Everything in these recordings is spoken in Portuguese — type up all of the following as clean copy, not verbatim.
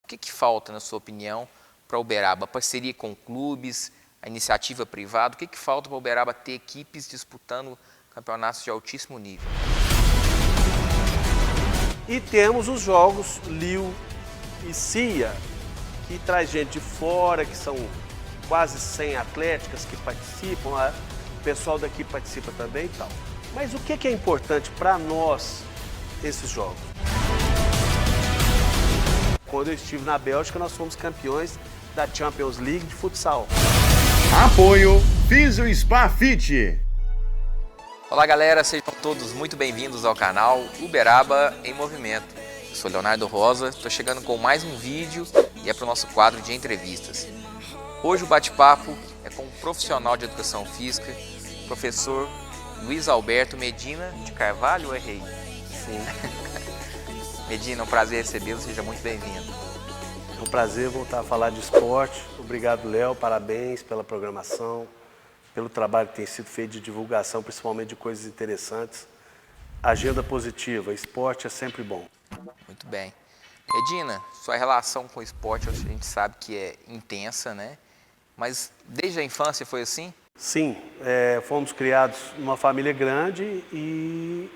O que falta, na sua opinião, para Uberaba? A parceria com clubes, a iniciativa privada, o que falta para Uberaba ter equipes disputando campeonatos de altíssimo nível? E temos os jogos Lio e CIA, que traz gente de fora, que são quase 100 atléticas que participam, o pessoal daqui participa também e tal. Mas o que é importante para nós, esses jogos? Quando eu estive na Bélgica, nós fomos campeões da Champions League de futsal. Apoio Físio Spa Fit. Olá galera, sejam todos muito bem-vindos ao canal Uberaba em Movimento. Eu sou Leonardo Rosa, estou chegando com mais um vídeo e é para o nosso quadro de entrevistas. Hoje o bate-papo é com um profissional de educação física, professor Luiz Alberto Medina de Carvalho, errei? Sim. Medina, é um prazer recebê-lo, seja muito bem-vindo. É um prazer voltar a falar de esporte. Obrigado, Léo, parabéns pela programação, pelo trabalho que tem sido feito de divulgação, principalmente de coisas interessantes. Agenda positiva, esporte é sempre bom. Muito bem. Medina, sua relação com o esporte a gente sabe que é intensa, né? Mas desde a infância foi assim? Sim, fomos criados numa família grande e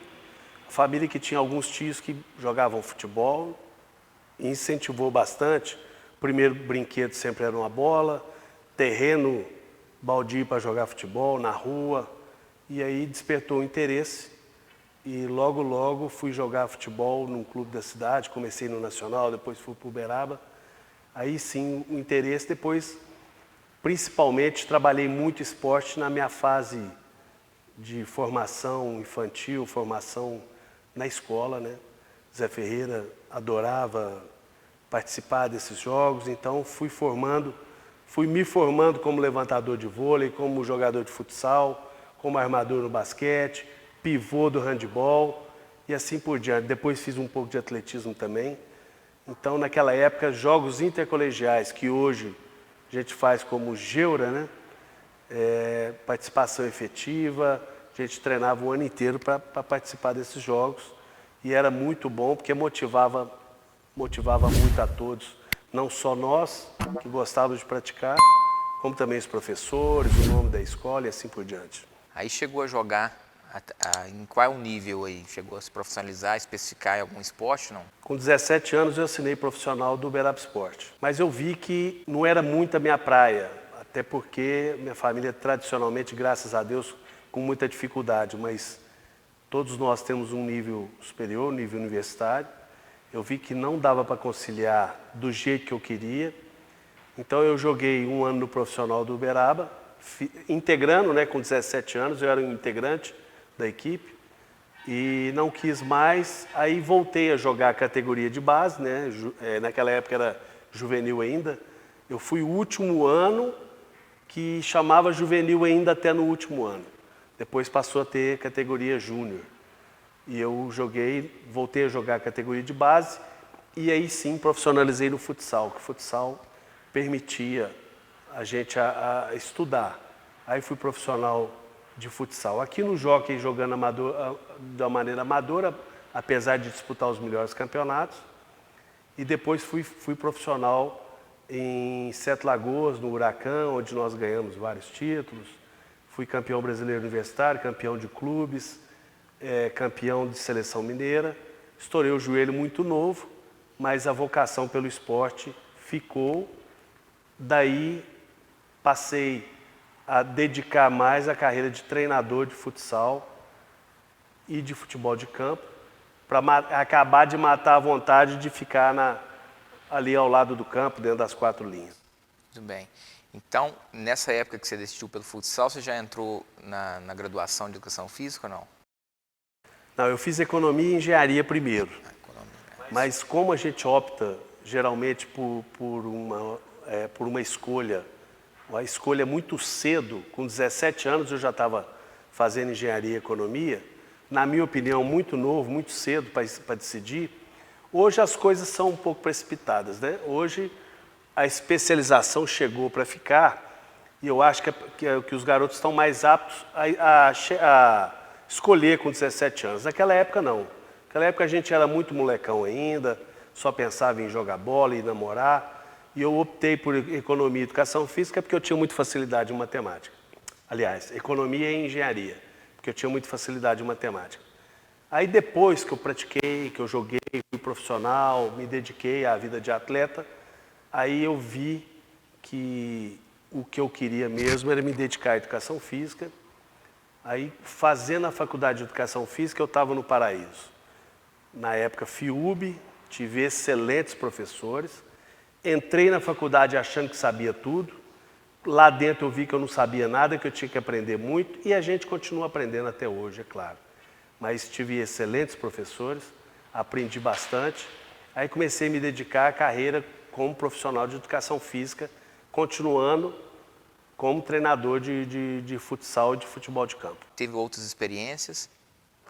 a família que tinha alguns tios que jogavam futebol e incentivou bastante. O primeiro brinquedo sempre era uma bola, terreno baldio para jogar futebol na rua, e aí despertou o interesse e logo fui jogar futebol num clube da cidade, comecei no Nacional, depois fui para o Uberaba. Aí sim o interesse, depois principalmente trabalhei muito esporte na minha fase de formação infantil, formação na escola, né? Zé Ferreira adorava participar desses jogos, então fui me formando como levantador de vôlei, como jogador de futsal, como armador no basquete, pivô do handebol e assim por diante. Depois fiz um pouco de atletismo também. Então, naquela época, jogos intercolegiais, que hoje a gente faz como Geura, né? Participação efetiva, a gente treinava o ano inteiro para participar desses jogos e era muito bom porque motivava muito a todos, não só nós que gostávamos de praticar, como também os professores, o nome da escola e assim por diante. Aí chegou a jogar em qual nível aí? Chegou a se profissionalizar, especificar em algum esporte, não? Com 17 anos eu assinei profissional do Uberaba Esporte, mas eu vi que não era muito a minha praia, até porque minha família tradicionalmente, graças a Deus, com muita dificuldade, mas todos nós temos um nível superior, um nível universitário. Eu vi que não dava para conciliar do jeito que eu queria, então eu joguei um ano no profissional do Uberaba, integrando, né, com 17 anos, eu era um integrante da equipe e não quis mais, aí voltei a jogar a categoria de base, né, naquela época era juvenil ainda, eu fui o último ano que chamava juvenil ainda até no último ano, depois passou a ter categoria júnior. E eu voltei a jogar a categoria de base e aí sim profissionalizei no futsal, que o futsal permitia a gente a estudar. Aí fui profissional de futsal. Aqui no Jockey jogando da maneira amadora, apesar de disputar os melhores campeonatos. E depois fui profissional em Sete Lagoas, no Huracão, onde nós ganhamos vários títulos. Fui campeão brasileiro universitário, campeão de clubes. Campeão de seleção mineira, estourei o joelho muito novo, mas a vocação pelo esporte ficou. Daí passei a dedicar mais a carreira de treinador de futsal e de futebol de campo, para acabar de matar a vontade de ficar ali ao lado do campo, dentro das quatro linhas. Muito bem. Então, nessa época que você decidiu pelo futsal, você já entrou na graduação de educação física ou não? Não, eu fiz economia e engenharia primeiro, mas como a gente opta geralmente por uma escolha, uma escolha muito cedo, com 17 anos eu já estava fazendo engenharia e economia, na minha opinião muito novo, muito cedo para decidir. Hoje as coisas são um pouco precipitadas, né? Hoje a especialização chegou para ficar e eu acho que os garotos estão mais aptos a escolher com 17 anos. Naquela época, não. Naquela época, a gente era muito molecão ainda, só pensava em jogar bola e namorar. E eu optei por economia e educação física porque eu tinha muita facilidade em matemática. Aliás, economia e engenharia, porque eu tinha muita facilidade em matemática. Aí depois que eu pratiquei, que eu joguei, fui profissional, me dediquei à vida de atleta, aí eu vi que o que eu queria mesmo era me dedicar à educação física. Aí, fazendo a faculdade de educação física, eu estava no paraíso. Na época, FIUB, tive excelentes professores. Entrei na faculdade achando que sabia tudo. Lá dentro eu vi que eu não sabia nada, que eu tinha que aprender muito. E a gente continua aprendendo até hoje, é claro. Mas tive excelentes professores, aprendi bastante. Aí comecei a me dedicar à carreira como profissional de educação física, continuando como treinador de futsal e de futebol de campo. Teve outras experiências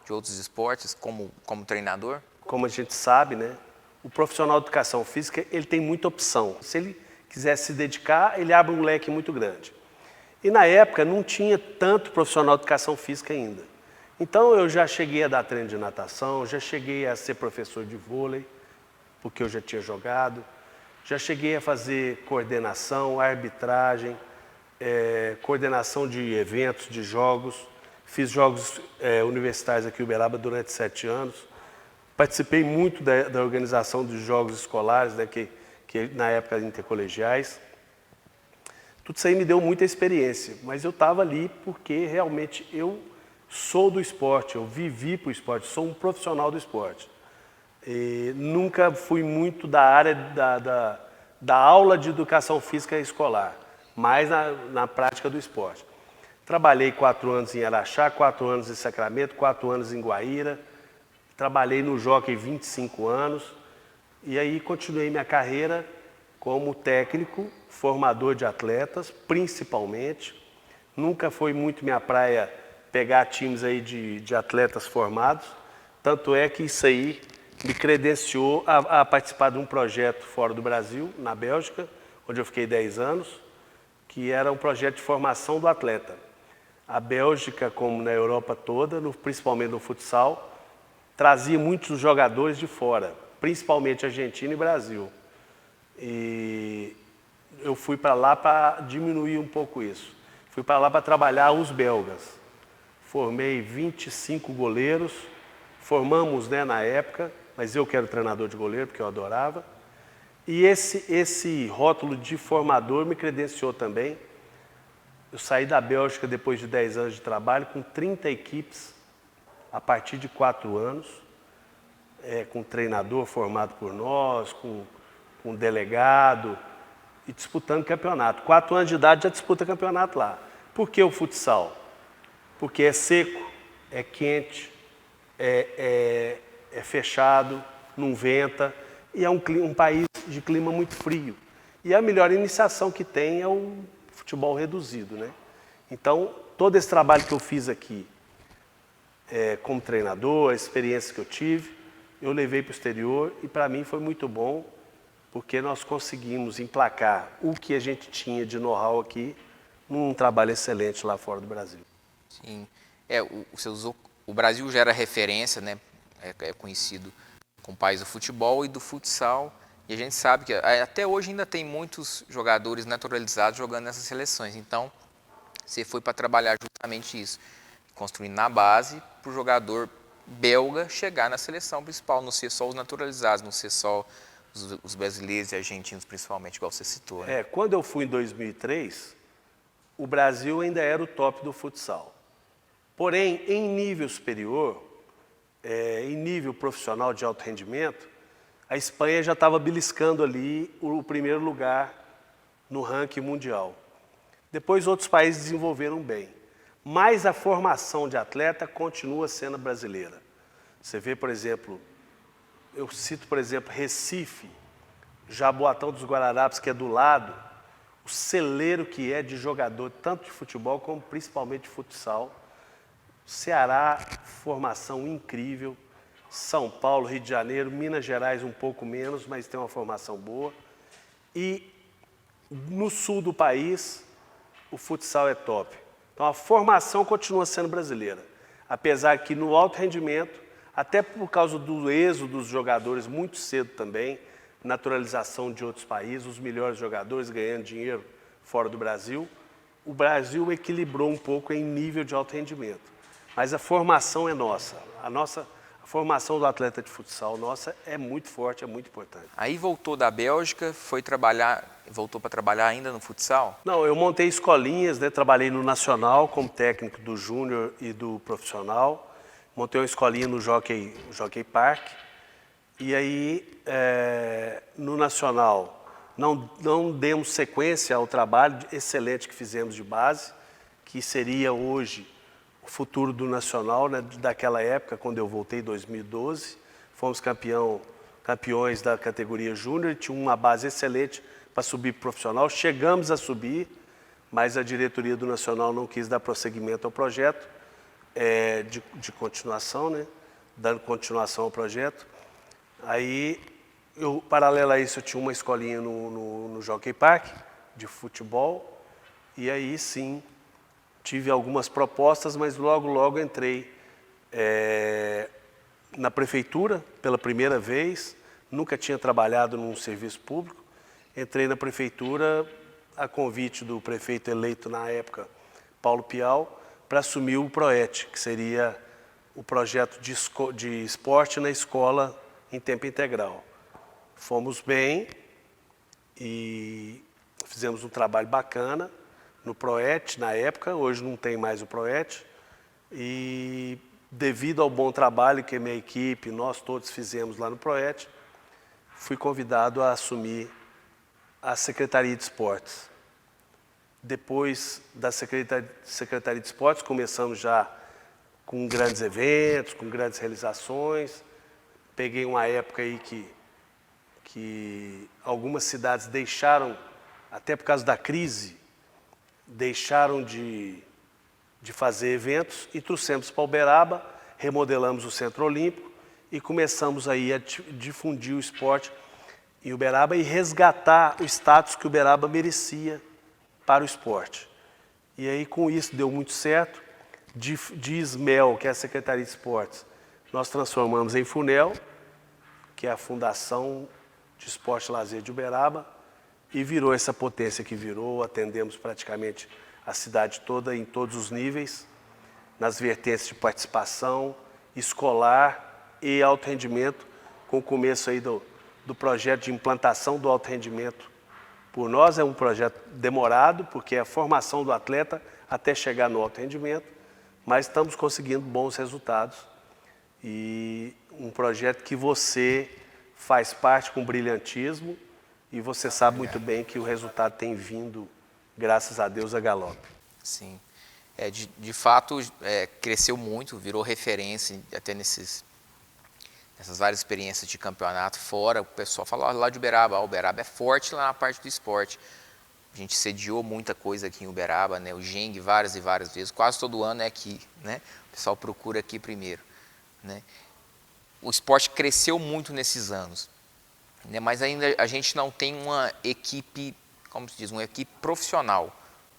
de outros esportes como treinador? Como a gente sabe, né, o profissional de educação física ele tem muita opção. Se ele quiser se dedicar, ele abre um leque muito grande. E na época não tinha tanto profissional de educação física ainda. Então eu já cheguei a dar treino de natação, já cheguei a ser professor de vôlei, porque eu já tinha jogado, já cheguei a fazer coordenação, arbitragem, coordenação de eventos, de jogos. Fiz jogos universitários aqui em Uberaba durante 7 anos. Participei muito da organização dos jogos escolares, né, que na época intercolegiais. Tudo isso aí me deu muita experiência, mas eu estava ali porque realmente eu sou do esporte, eu vivi para o esporte, sou um profissional do esporte. E nunca fui muito da área da aula de educação física escolar, mais na prática do esporte. Trabalhei 4 anos em Araxá, 4 anos em Sacramento, 4 anos em Guaíra. Trabalhei no Jockey 25 anos. E aí continuei minha carreira como técnico, formador de atletas, principalmente. Nunca foi muito minha praia pegar times aí de atletas formados. Tanto é que isso aí me credenciou a participar de um projeto fora do Brasil, na Bélgica, onde eu fiquei 10 anos, que era um projeto de formação do atleta. A Bélgica, como na Europa toda, principalmente no futsal, trazia muitos jogadores de fora, principalmente Argentina e Brasil. E eu fui para lá para diminuir um pouco isso. Fui para lá para trabalhar os belgas. Formei 25 goleiros, formamos, né, na época, mas eu que era o treinador de goleiro, porque eu adorava. E esse rótulo de formador me credenciou também. Eu saí da Bélgica depois de 10 anos de trabalho, com 30 equipes, a partir de 4 anos, com treinador formado por nós, com delegado, e disputando campeonato. 4 anos de idade já disputa campeonato lá. Por que o futsal? Porque é seco, é quente, é fechado, não venta, e é um país de clima muito frio. E a melhor iniciação que tem é o futebol reduzido, né? Então, todo esse trabalho que eu fiz aqui, como treinador, a experiência que eu tive, eu levei para o exterior e para mim foi muito bom, porque nós conseguimos emplacar o que a gente tinha de know-how aqui num trabalho excelente lá fora do Brasil. Sim. O Brasil já era referência, né? É conhecido como país do futebol e do futsal. E a gente sabe que até hoje ainda tem muitos jogadores naturalizados jogando nessas seleções. Então, você foi para trabalhar justamente isso, construindo na base para o jogador belga chegar na seleção principal, não ser só os naturalizados, não ser só os brasileiros e argentinos principalmente, igual você citou. Né? Quando eu fui em 2003, o Brasil ainda era o top do futsal. Porém, em nível superior, em nível profissional de alto rendimento, a Espanha já estava beliscando ali o primeiro lugar no ranking mundial. Depois outros países desenvolveram bem. Mas a formação de atleta continua sendo brasileira. Você vê, por exemplo, eu cito, por exemplo, Recife, Jaboatão dos Guararapes, que é do lado, o celeiro que é de jogador, tanto de futebol como principalmente de futsal. Ceará, formação incrível. São Paulo, Rio de Janeiro, Minas Gerais um pouco menos, mas tem uma formação boa. E no sul do país, o futsal é top. Então a formação continua sendo brasileira. Apesar que no alto rendimento, até por causa do êxodo dos jogadores muito cedo também, naturalização de outros países, os melhores jogadores ganhando dinheiro fora do Brasil. O Brasil equilibrou um pouco em nível de alto rendimento, mas a formação é nossa. A formação do atleta de futsal nossa é muito forte, é muito importante. Aí voltou da Bélgica, voltou para trabalhar ainda no futsal? Não, eu montei escolinhas, né? Trabalhei no Nacional como técnico do júnior e do profissional. Montei uma escolinha no Jockey Park. E aí, no Nacional, não demos sequência ao trabalho excelente que fizemos de base, que seria hoje o futuro do Nacional, né, daquela época, quando eu voltei em 2012. Fomos campeões da categoria júnior, tinha uma base excelente para subir para profissional. Chegamos a subir, mas a diretoria do Nacional não quis dar prosseguimento ao projeto, de continuação, né, dando continuação ao projeto. Aí, paralelo a isso, eu tinha uma escolinha no Jockey Park, de futebol, e aí sim, tive algumas propostas, mas logo entrei na prefeitura pela primeira vez, nunca tinha trabalhado num serviço público, entrei na prefeitura a convite do prefeito eleito na época, Paulo Pial, para assumir o PROET, que seria o projeto de esporte na escola em tempo integral. Fomos bem e fizemos um trabalho bacana no PROET na época, hoje não tem mais o PROET, e devido ao bom trabalho que a minha equipe, nós todos fizemos lá no PROET, fui convidado a assumir a Secretaria de Esportes. Depois da Secretaria de Esportes, começamos já com grandes eventos, com grandes realizações. Peguei uma época aí que algumas cidades deixaram, até por causa da crise, deixaram de fazer eventos e trouxemos para Uberaba, remodelamos o Centro Olímpico e começamos aí a difundir o esporte em Uberaba e resgatar o status que Uberaba merecia para o esporte. E aí com isso deu muito certo. De SMEL, que é a Secretaria de Esportes, nós transformamos em FUNEL, que é a Fundação de Esporte e Lazer de Uberaba, e virou essa potência que virou. Atendemos praticamente a cidade toda em todos os níveis, nas vertentes de participação escolar e alto rendimento, com o começo aí do projeto de implantação do alto rendimento. Por nós é um projeto demorado, porque é a formação do atleta até chegar no alto rendimento, mas estamos conseguindo bons resultados. E um projeto que você faz parte com brilhantismo e você sabe muito bem que o resultado tem vindo, graças a Deus, a galope. Sim. De fato, cresceu muito, virou referência até nessas várias experiências de campeonato fora. O pessoal fala, lá de Uberaba, o Uberaba é forte lá na parte do esporte. A gente sediou muita coisa aqui em Uberaba, né? O Geng várias e várias vezes, quase todo ano é aqui, né? O pessoal procura aqui primeiro, né? O esporte cresceu muito nesses anos, né? Mas ainda a gente não tem uma equipe, como se diz, uma equipe profissional.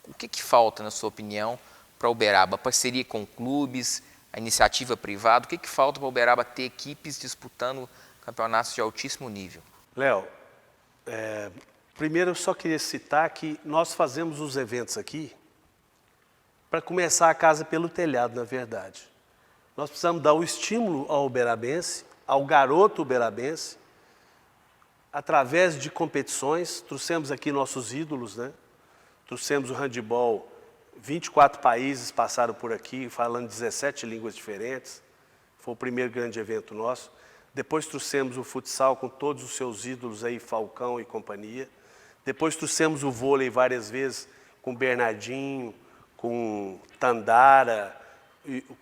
O que falta, na sua opinião, para Uberaba? A parceria com clubes, a iniciativa privada, o que falta para Uberaba ter equipes disputando campeonatos de altíssimo nível? Léo, primeiro eu só queria citar que nós fazemos os eventos aqui para começar a casa pelo telhado, na verdade. Nós precisamos dar o estímulo ao uberabense, ao garoto uberabense, através de competições. Trouxemos aqui nossos ídolos, né? Trouxemos o handebol, 24 países passaram por aqui, falando 17 línguas diferentes. Foi o primeiro grande evento nosso. Depois trouxemos o futsal com todos os seus ídolos aí, Falcão e companhia. Depois trouxemos o vôlei várias vezes com Bernardinho, com Tandara,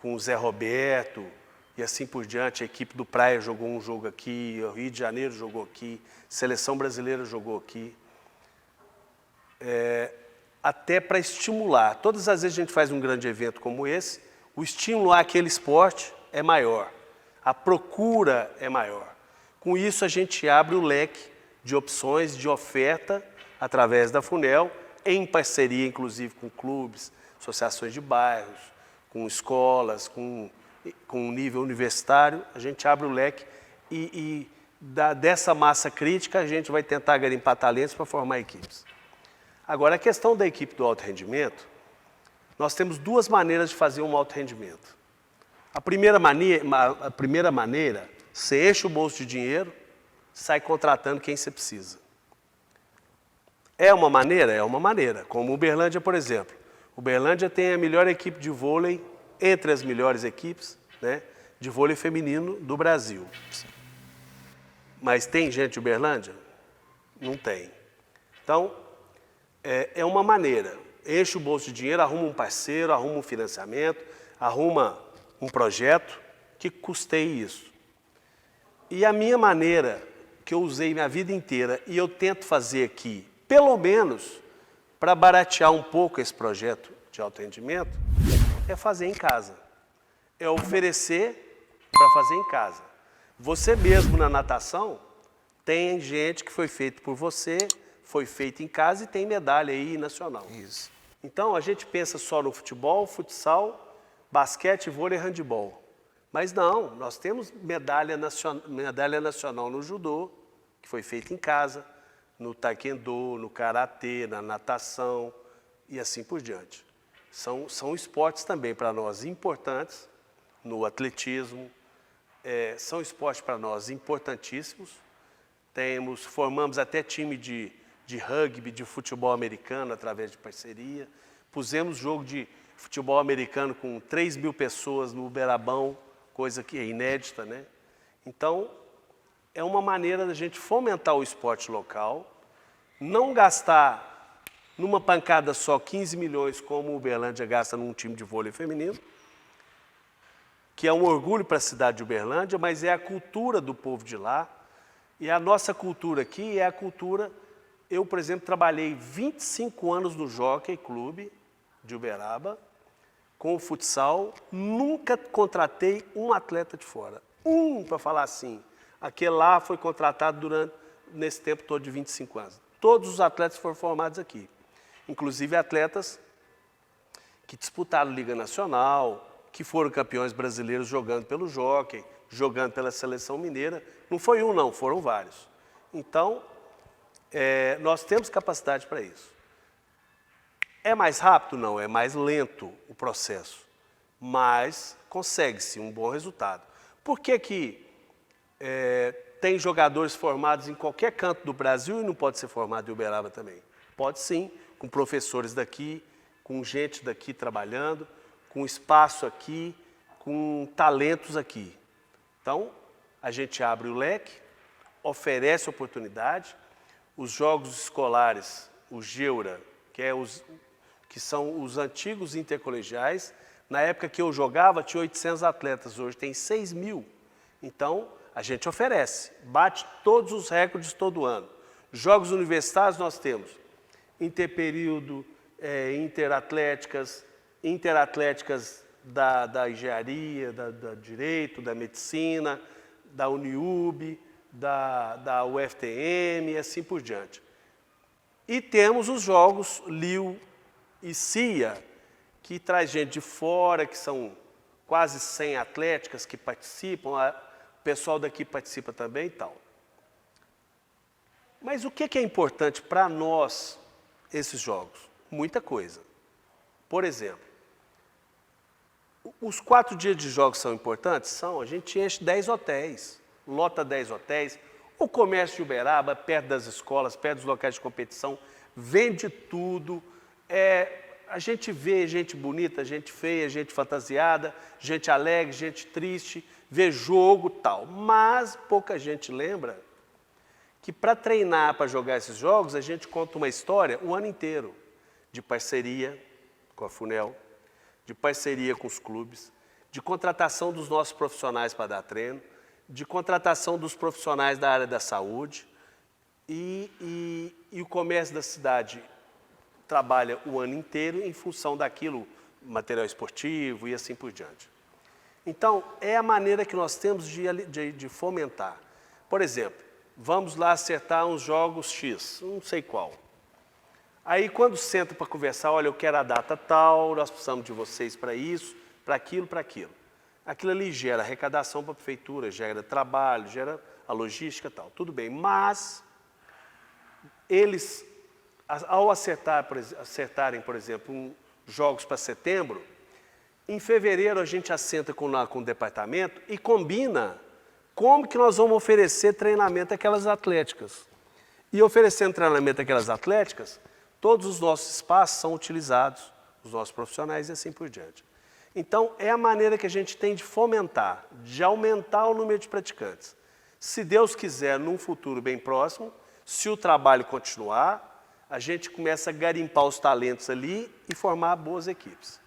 com o Zé Roberto e assim por diante. A equipe do Praia jogou um jogo aqui, o Rio de Janeiro jogou aqui, Seleção Brasileira jogou aqui. Até para estimular. Todas as vezes que a gente faz um grande evento como esse, o estímulo àquele esporte é maior, a procura é maior. Com isso a gente abre o leque de opções, de oferta, através da FUNEL, em parceria inclusive com clubes, associações de bairros, com escolas, com com um nível universitário, a gente abre o leque dessa massa crítica a gente vai tentar garimpar talentos para formar equipes. Agora, a questão da equipe do alto rendimento, nós temos duas maneiras de fazer um alto rendimento. A primeira maneira, você enche o bolso de dinheiro, sai contratando quem você precisa. É uma maneira? É uma maneira. Como o Uberlândia, por exemplo. O Uberlândia tem a melhor equipe de vôlei, entre as melhores equipes, né, de vôlei feminino do Brasil. Mas tem gente de Uberlândia? Não tem. Então, é uma maneira. Enche o bolso de dinheiro, arruma um parceiro, arruma um financiamento, arruma um projeto que custeie isso. E a minha maneira, que eu usei minha vida inteira, e eu tento fazer aqui, pelo menos, para baratear um pouco esse projeto de alto rendimento, é fazer em casa. É oferecer para fazer em casa. Você mesmo na natação, tem gente que foi feito por você, foi feito em casa e tem medalha aí nacional. Isso. Então, a gente pensa só no futebol, futsal, basquete, vôlei e handebol. Mas não, nós temos medalha nacional no judô, que foi feita em casa, no taekwondo, no karatê, na natação e assim por diante. São esportes também para nós importantes, no atletismo, são esportes para nós importantíssimos. Formamos até time de rugby, de futebol americano através de parceria. Pusemos jogo de futebol americano com 3.000 pessoas no Uberabão, coisa que é inédita, né? Então, é uma maneira da gente fomentar o esporte local, não gastar numa pancada só 15 milhões como o Uberlândia gasta num time de vôlei feminino, que é um orgulho para a cidade de Uberlândia, mas é a cultura do povo de lá. E a nossa cultura aqui é a cultura... Eu, por exemplo, trabalhei 25 anos no Jockey Clube de Uberaba, com o futsal, nunca contratei um atleta de fora. Para falar assim. Aquele lá foi contratado nesse tempo todo de 25 anos. Todos os atletas foram formados aqui. Inclusive atletas que disputaram Liga Nacional, que foram campeões brasileiros jogando pelo Jockey, jogando pela Seleção Mineira. Não foi um, não, foram vários. Então, nós temos capacidade para isso. É mais rápido? Não, é mais lento o processo. Mas consegue-se um bom resultado. Por que tem jogadores formados em qualquer canto do Brasil e não pode ser formado em Uberaba também? Pode sim, com professores daqui, com gente daqui trabalhando, com espaço aqui, com talentos aqui. Então, a gente abre o leque, oferece oportunidade. Os jogos escolares, o GEURA, que são os antigos intercolegiais, na época que eu jogava tinha 800 atletas, hoje tem 6.000. Então, a gente oferece, bate todos os recordes todo ano. Jogos universitários nós temos interperíodo, interatléticas da engenharia, da direito, da medicina, da Uniub, da UFTM e assim por diante. E temos os jogos LIU e CIA, que traz gente de fora, que são quase 100 atléticas que participam, o pessoal daqui participa também e tal. Mas o que é importante para nós, esses jogos? Muita coisa. Por exemplo, os 4 dias de jogos são importantes? São. A gente enche 10 hotéis, lota 10 hotéis. O comércio de Uberaba, perto das escolas, perto dos locais de competição, vende tudo. A gente vê gente bonita, gente feia, gente fantasiada, gente alegre, gente triste, vê jogo e tal. Mas pouca gente lembra que para treinar, para jogar esses jogos, a gente conta uma história o ano inteiro, de parceria com a FUNEL, de parceria com os clubes, de contratação dos nossos profissionais para dar treino, de contratação dos profissionais da área da saúde e o comércio da cidade trabalha o ano inteiro em função daquilo, material esportivo e assim por diante. Então, é a maneira que nós temos de fomentar. Por exemplo, vamos lá acertar uns jogos X, não sei qual. Aí, quando senta para conversar, olha, eu quero a data tal, nós precisamos de vocês para isso, para aquilo, para aquilo. Aquilo ali gera arrecadação para a prefeitura, gera trabalho, gera a logística e tal. Tudo bem, mas eles, ao acertarem, por exemplo, jogos para setembro, em fevereiro a gente assenta com o departamento e combina como que nós vamos oferecer treinamento àquelas atléticas. E oferecendo treinamento àquelas atléticas, todos os nossos espaços são utilizados, os nossos profissionais e assim por diante. Então, é a maneira que a gente tem de fomentar, de aumentar o número de praticantes. Se Deus quiser, num futuro bem próximo, se o trabalho continuar, a gente começa a garimpar os talentos ali e formar boas equipes.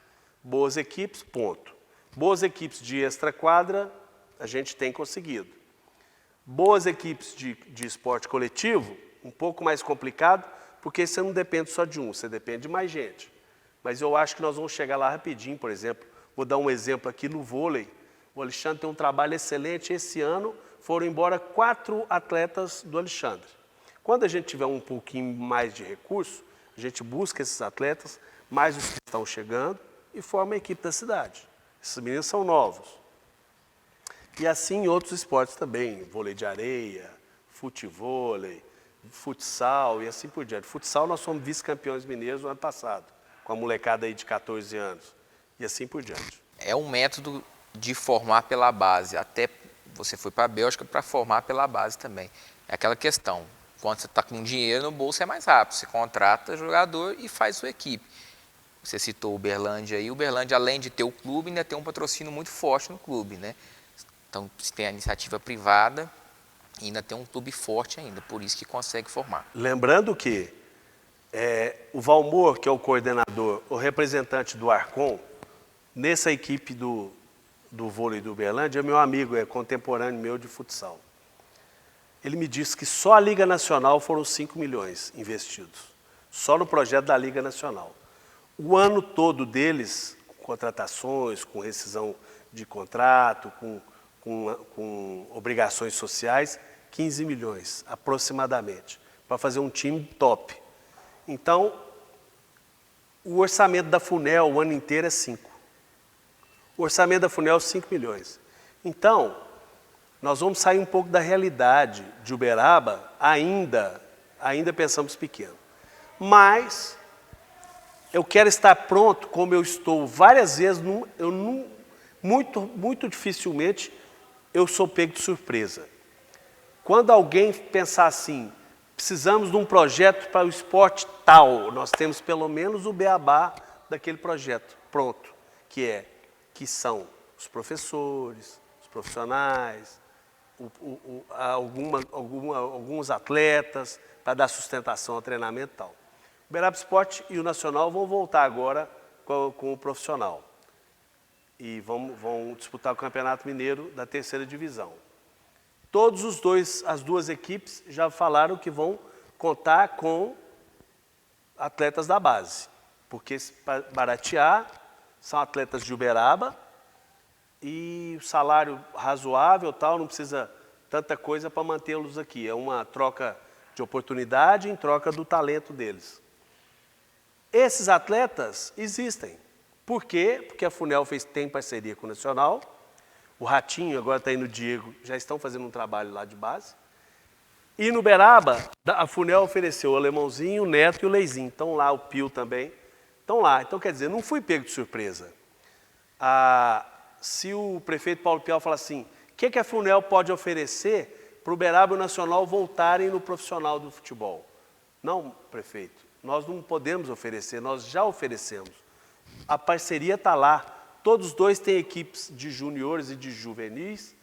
Boas equipes, ponto. Boas equipes de extra-quadra, a gente tem conseguido. Boas equipes de esporte coletivo, um pouco mais complicado, porque você não depende só de um, você depende de mais gente. Mas eu acho que nós vamos chegar lá rapidinho, por exemplo. Vou dar um exemplo aqui no vôlei. O Alexandre tem um trabalho excelente. Esse ano foram embora 4 atletas do Alexandre. Quando a gente tiver um pouquinho mais de recurso, a gente busca esses atletas, mais os que estão chegando, e forma a equipe da cidade. Esses meninos são novos. E assim em outros esportes também, vôlei de areia, futevôlei, futsal e assim por diante. Futsal nós fomos vice-campeões mineiros no ano passado, com a molecada aí de 14 anos e assim por diante. É um método de formar pela base, até você foi para a Bélgica para formar pela base também. É aquela questão, quando você está com dinheiro no bolso é mais rápido, você contrata jogador e faz sua equipe. Você citou o Uberlândia aí, o Uberlândia além de ter o clube ainda tem um patrocínio muito forte no clube, né? Então se tem a iniciativa privada e ainda tem um clube forte ainda, por isso que consegue formar. Lembrando que o Valmor, que é o coordenador, o representante do Arcon, nessa equipe do vôlei do Uberlândia, é meu amigo, é contemporâneo meu de futsal. Ele me disse que só a Liga Nacional foram 5 milhões investidos, só no projeto da Liga Nacional. O ano todo deles, com contratações, com rescisão de contrato, com obrigações sociais, 15 milhões aproximadamente, para fazer um time top. Então, o orçamento da FUNEL o ano inteiro é 5. O orçamento da FUNEL é 5 milhões. Então, nós vamos sair um pouco da realidade de Uberaba, ainda pensamos pequeno. Mas eu quero estar pronto, como eu estou várias vezes, muito dificilmente eu sou pego de surpresa. Quando alguém pensar assim, precisamos de um projeto para o esporte tal, nós temos pelo menos o beabá daquele projeto pronto, que são os professores, os profissionais, alguns atletas, para dar sustentação ao treinamento e tal. O Uberaba Esporte e o Nacional vão voltar agora com o profissional. E vão disputar o Campeonato Mineiro da 3ª Divisão. As duas equipes já falaram que vão contar com atletas da base. Porque para baratear, são atletas de Uberaba e o salário razoável, tal, não precisa tanta coisa para mantê-los aqui. É uma troca de oportunidade em troca do talento deles. Esses atletas existem. Por quê? Porque a FUNEL tem parceria com o Nacional, o Ratinho, agora está indo o Diego, já estão fazendo um trabalho lá de base. E no Uberaba, a FUNEL ofereceu o Alemãozinho, o Neto e o Leizinho. Estão lá, o Pio também. Estão lá. Então, quer dizer, não fui pego de surpresa. Se o prefeito Paulo Pial falar assim, o que a FUNEL pode oferecer para o Uberaba e o Nacional voltarem no profissional do futebol? Não, prefeito, nós não podemos oferecer, nós já oferecemos. A parceria está lá. Todos os dois têm equipes de juniores e de juvenis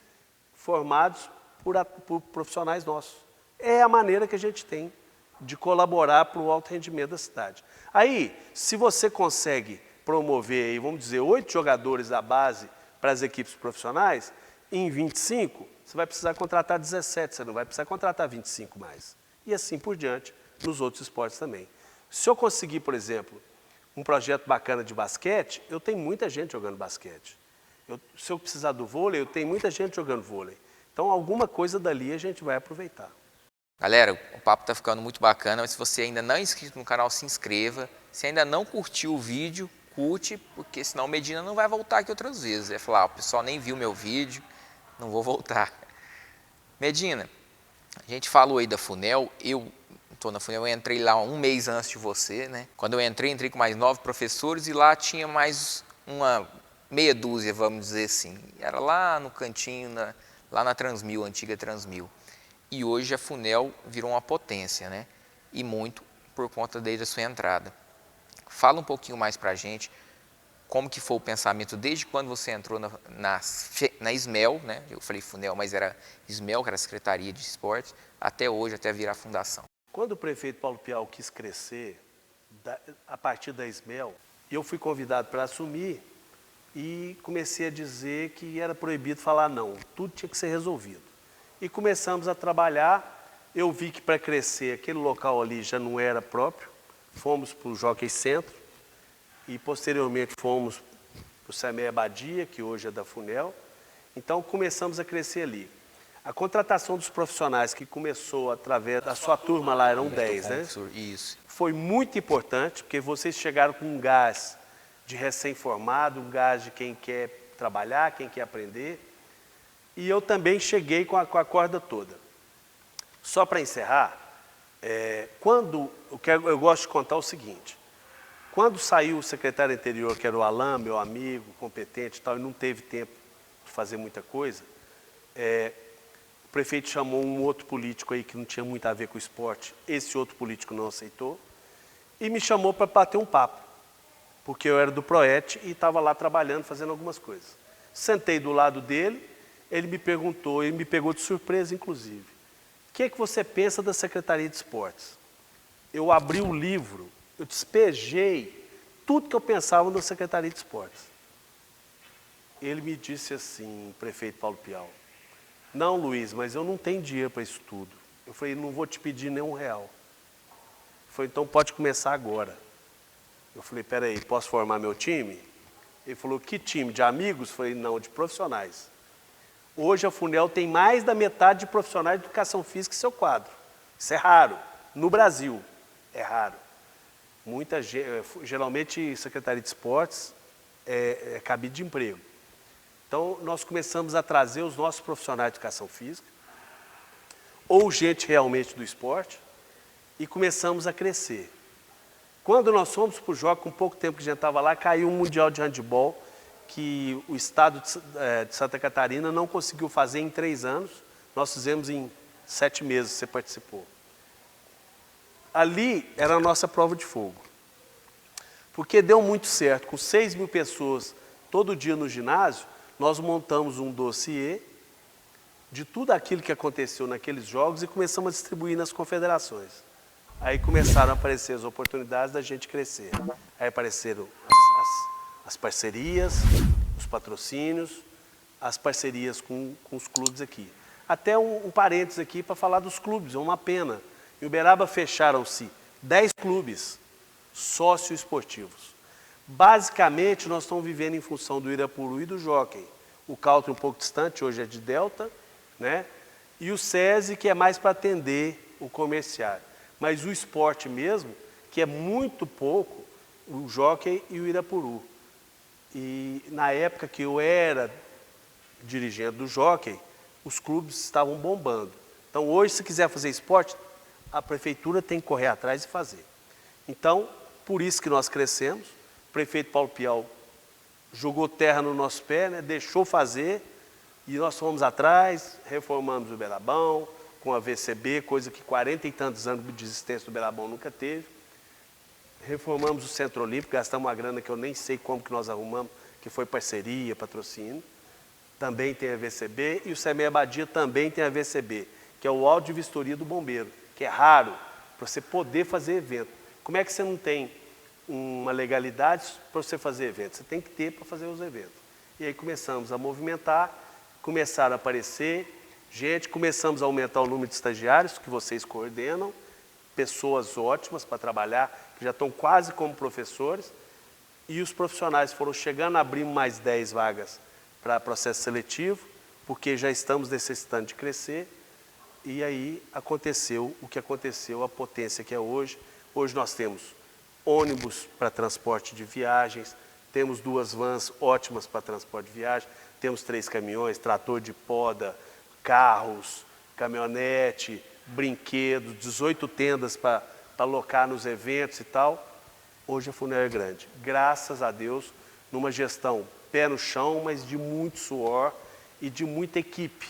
formados por profissionais nossos. É a maneira que a gente tem de colaborar para o alto rendimento da cidade. Aí, se você consegue promover, vamos dizer, 8 jogadores da base para as equipes profissionais, em 25, você vai precisar contratar 17, você não vai precisar contratar 25 mais. E assim por diante, nos outros esportes também. Se eu conseguir, por exemplo, um projeto bacana de basquete, eu tenho muita gente jogando basquete. Se eu precisar do vôlei, eu tenho muita gente jogando vôlei. Então, alguma coisa dali a gente vai aproveitar. Galera, o papo está ficando muito bacana, mas se você ainda não é inscrito no canal, se inscreva. Se ainda não curtiu o vídeo, curte, porque senão o Medina não vai voltar aqui outras vezes. Vai falar, o pessoal nem viu meu vídeo, não vou voltar. Medina, a gente falou aí da Funel, eu estou na Funel, eu entrei lá um mês antes de você, né? Quando eu entrei com mais 9 professores e lá tinha mais uma meia dúzia, vamos dizer assim. Era lá no cantinho, lá na Transmil, a antiga Transmil. E hoje a Funel virou uma potência, né? E muito por conta desde a sua entrada. Fala um pouquinho mais para a gente como que foi o pensamento desde quando você entrou na SMEL, né? Eu falei Funel, mas era SMEL, que era a Secretaria de Esportes, até hoje, até virar fundação. Quando o prefeito Paulo Pial quis crescer, a partir da SMEL, eu fui convidado para assumir e comecei a dizer que era proibido falar não, tudo tinha que ser resolvido. E começamos a trabalhar, eu vi que para crescer aquele local ali já não era próprio, fomos para o Jockey Centro e posteriormente fomos para o Samé Abadia, que hoje é da Funel. Então começamos a crescer ali. A contratação dos profissionais que começou através da sua turma lá, eram 10, né? Isso. Foi muito importante, porque vocês chegaram com um gás de recém-formado, um gás de quem quer trabalhar, quem quer aprender. E eu também cheguei com a corda toda. Só para encerrar, eu gosto de contar o seguinte. Quando saiu o secretário anterior, que era o Alain, meu amigo, competente e tal, e não teve tempo de fazer muita coisa, o prefeito chamou um outro político aí que não tinha muito a ver com o esporte, esse outro político não aceitou, e me chamou para bater um papo, porque eu era do Proet e estava lá trabalhando, fazendo algumas coisas. Sentei do lado dele, ele me perguntou, ele me pegou de surpresa, inclusive, o que você pensa da Secretaria de Esportes? Eu abri o livro, eu despejei tudo que eu pensava da Secretaria de Esportes. Ele me disse assim, prefeito Paulo Pial, não, Luiz, mas eu não tenho dinheiro para isso tudo. Eu falei, não vou te pedir nenhum real. Ele falou, então pode começar agora. Eu falei, peraí, posso formar meu time? Ele falou, que time? De amigos? Eu falei, não, de profissionais. Hoje a Funel tem mais da metade de profissionais de educação física em seu quadro. Isso é raro. No Brasil, é raro. Geralmente, Secretaria de Esportes é cabide de emprego. Então, nós começamos a trazer os nossos profissionais de educação física, ou gente realmente do esporte, e começamos a crescer. Quando nós fomos para o jogo, com pouco tempo que a gente estava lá, caiu um Mundial de Handebol, que o estado de Santa Catarina não conseguiu fazer em 3 anos, nós fizemos em 7 meses, você participou. Ali era a nossa prova de fogo, porque deu muito certo, com 6 mil pessoas todo dia no ginásio, nós montamos um dossiê de tudo aquilo que aconteceu naqueles jogos e começamos a distribuir nas confederações. Aí começaram a aparecer as oportunidades da gente crescer. Aí apareceram as parcerias, os patrocínios, as parcerias com os clubes aqui. Até um parênteses aqui para falar dos clubes, é uma pena. Em Uberaba fecharam-se 10 clubes socioesportivos. Basicamente, nós estamos vivendo em função do Irapuru e do Jockey. O Country um pouco distante, hoje é de Delta, né? E o SESI, que é mais para atender o comerciário. Mas o esporte mesmo, que é muito pouco, o Jockey e o Irapuru. E na época que eu era dirigente do Jockey, os clubes estavam bombando. Então hoje, se quiser fazer esporte, a prefeitura tem que correr atrás e fazer. Então, por isso que nós crescemos, o prefeito Paulo Pial jogou terra no nosso pé, né, deixou fazer, e nós fomos atrás, reformamos o Uberabão, com a VCB, coisa que 40 e tantos anos de existência do Uberabão nunca teve. Reformamos o Centro Olímpico, gastamos uma grana que eu nem sei como que nós arrumamos, que foi parceria, patrocínio. Também tem a VCB, e o Samé Abadia também tem a VCB, que é o áudio de vistoria do bombeiro, que é raro para você poder fazer evento. Como é que você não tem uma legalidade para você fazer evento? Você tem que ter para fazer os eventos. E aí começamos a movimentar, começaram a aparecer gente, começamos a aumentar o número de estagiários que vocês coordenam, pessoas ótimas para trabalhar, que já estão quase como professores, e os profissionais foram chegando, abrimos mais 10 vagas para processo seletivo, porque já estamos necessitando de crescer, e aí aconteceu o que aconteceu, a potência que é hoje. Hoje nós temos ônibus para transporte de viagens, temos 2 vans ótimas para transporte de viagem, temos 3 caminhões, trator de poda, carros, caminhonete, brinquedos, 18 tendas para alocar nos eventos e tal. Hoje a Funel é grande. Graças a Deus, numa gestão pé no chão, mas de muito suor e de muita equipe.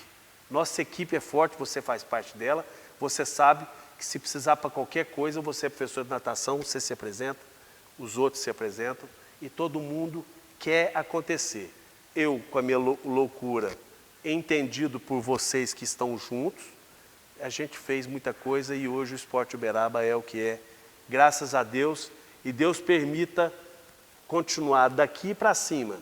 Nossa equipe é forte, você faz parte dela, você sabe que se precisar para qualquer coisa, você é professor de natação, você se apresenta, os outros se apresentam e todo mundo quer acontecer. Eu, com a minha loucura, entendido por vocês que estão juntos, a gente fez muita coisa e hoje o Esporte Uberaba é o que é, graças a Deus, e Deus permita continuar daqui para cima,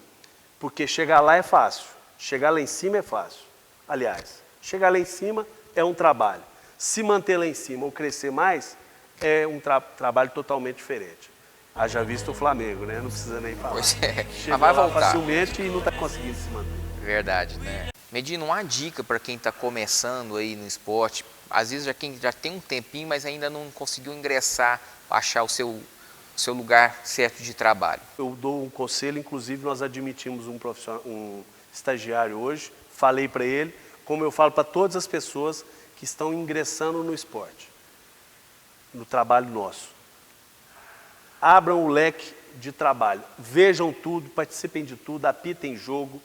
porque chegar lá é fácil, chegar lá em cima é fácil. Aliás, chegar lá em cima é um trabalho. Se manter lá em cima ou crescer mais, é um trabalho totalmente diferente. Haja visto o Flamengo, né? Não precisa nem falar. Pois é, Chegou mas vai lá voltar. facilmente e não está conseguindo se manter. Verdade, né? Medina, uma dica para quem está começando aí no esporte, às vezes quem já tem um tempinho, mas ainda não conseguiu ingressar, achar o seu lugar certo de trabalho. Eu dou um conselho, inclusive nós admitimos um estagiário hoje, falei para ele, como eu falo para todas as pessoas que estão ingressando no esporte, no trabalho nosso. Abram o leque de trabalho, vejam tudo, participem de tudo, apitem jogo,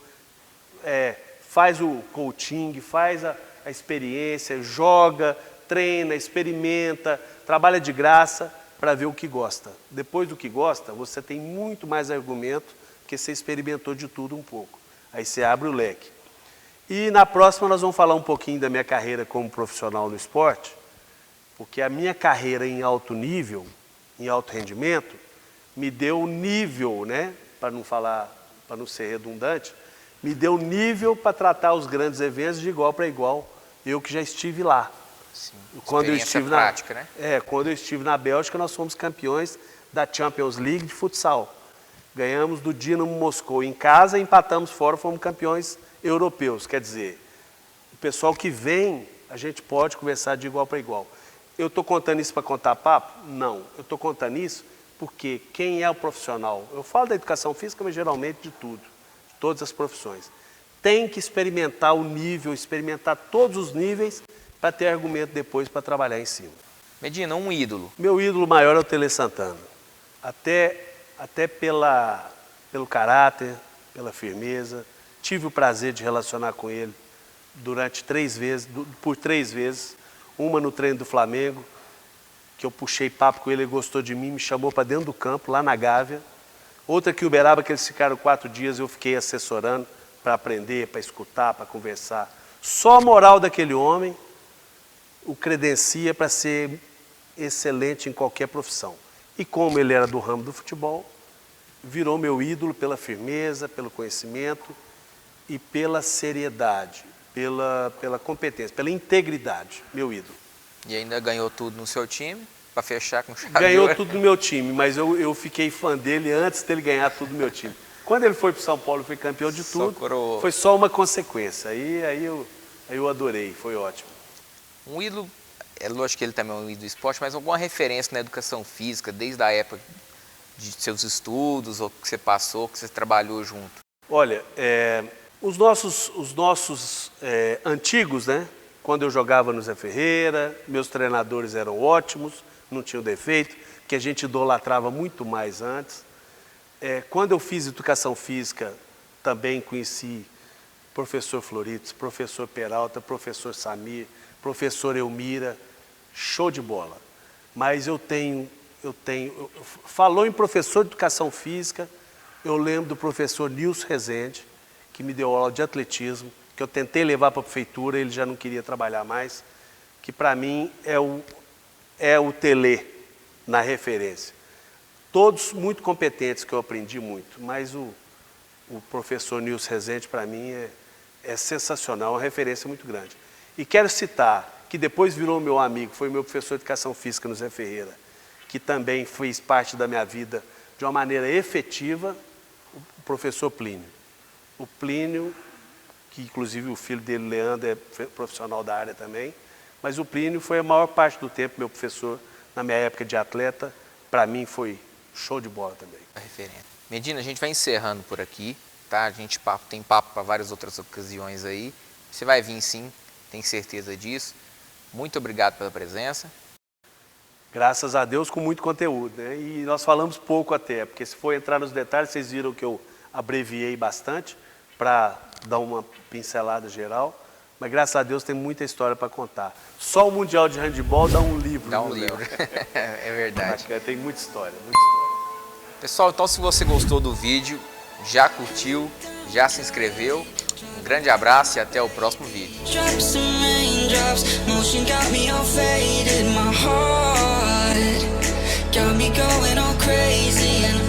faz o coaching, faz a experiência, joga, treina, experimenta, trabalha de graça para ver o que gosta. Depois do que gosta, você tem muito mais argumento, porque você experimentou de tudo um pouco. Aí você abre o leque. E na próxima nós vamos falar um pouquinho da minha carreira como profissional no esporte, porque a minha carreira em alto nível, em alto rendimento, me deu nível, né, para não ser redundante, me deu nível para tratar os grandes eventos de igual para igual, eu que já estive lá. Sim. Quando eu Experiência estive prática, né? quando eu estive na Bélgica, nós fomos campeões da Champions League de futsal. Ganhamos do Dinamo Moscou em casa, empatamos fora, fomos campeões europeus. Quer dizer, o pessoal que vem, a gente pode conversar de igual para igual. Eu estou contando isso para contar papo? Não. Eu estou contando isso porque quem é o profissional? Eu falo da educação física, mas geralmente de tudo, de todas as profissões. Tem que experimentar o nível, experimentar todos os níveis para ter argumento depois para trabalhar em cima. Medina, um ídolo. Meu ídolo maior é o Tele Santana. Até pelo caráter, pela firmeza. Tive o prazer de relacionar com ele por três vezes. Uma no treino do Flamengo, que eu puxei papo com ele, ele gostou de mim, me chamou para dentro do campo, lá na Gávea. Outra que Uberaba, que eles ficaram 4 dias, eu fiquei assessorando para aprender, para escutar, para conversar. Só a moral daquele homem o credencia para ser excelente em qualquer profissão. E como ele era do ramo do futebol, virou meu ídolo pela firmeza, pelo conhecimento e pela seriedade, pela competência, pela integridade, meu ídolo. E ainda ganhou tudo no seu time, para fechar com chave de Ganhou ouro. tudo no meu time, mas eu fiquei fã dele antes dele ganhar tudo no meu time. Quando ele foi para o São Paulo e foi campeão de tudo, coroa. foi só uma consequência. Aí eu adorei, foi ótimo. Um ídolo, é lógico que ele também é um ídolo do esporte, mas alguma referência na educação física, desde a época de seus estudos, ou que você passou, que você trabalhou junto? Olha, os nossos antigos, né? Quando eu jogava no Zé Ferreira, meus treinadores eram ótimos, não tinham defeito, que a gente idolatrava muito mais antes. Quando eu fiz educação física, também conheci professor Florites, professor Peralta, professor Samir, professor Elmira, show de bola. Mas falou em professor de educação física, eu lembro do professor Nilson Rezende, que me deu aula de atletismo, que eu tentei levar para a prefeitura, ele já não queria trabalhar mais, que para mim é o Tele na referência. Todos muito competentes, que eu aprendi muito, mas o professor Nilson Rezende para mim é sensacional, uma referência muito grande. E quero citar, que depois virou meu amigo, foi meu professor de educação física no Zé Ferreira, que também fez parte da minha vida de uma maneira efetiva, o professor Plínio. O Plínio, que inclusive o filho dele, Leandro, é profissional da área também, mas o Plínio foi a maior parte do tempo meu professor, na minha época de atleta, para mim foi show de bola também. A referência. Medina, a gente vai encerrando por aqui, tá? A gente tem papo para várias outras ocasiões aí. Você vai vir sim, tenho certeza disso. Muito obrigado pela presença. Graças a Deus, com muito conteúdo, né? E nós falamos pouco até, porque se for entrar nos detalhes, vocês viram que eu abreviei bastante para dar uma pincelada geral. Mas graças a Deus tem muita história para contar. Só o Mundial de Handebol dá um livro. Dá um livro, é verdade. Tem muita história, muita história. Pessoal, então se você gostou do vídeo, já curtiu, já se inscreveu, um grande abraço e até o próximo vídeo. Drops and raindrops, motion got me all faded, my heart got me going all crazy and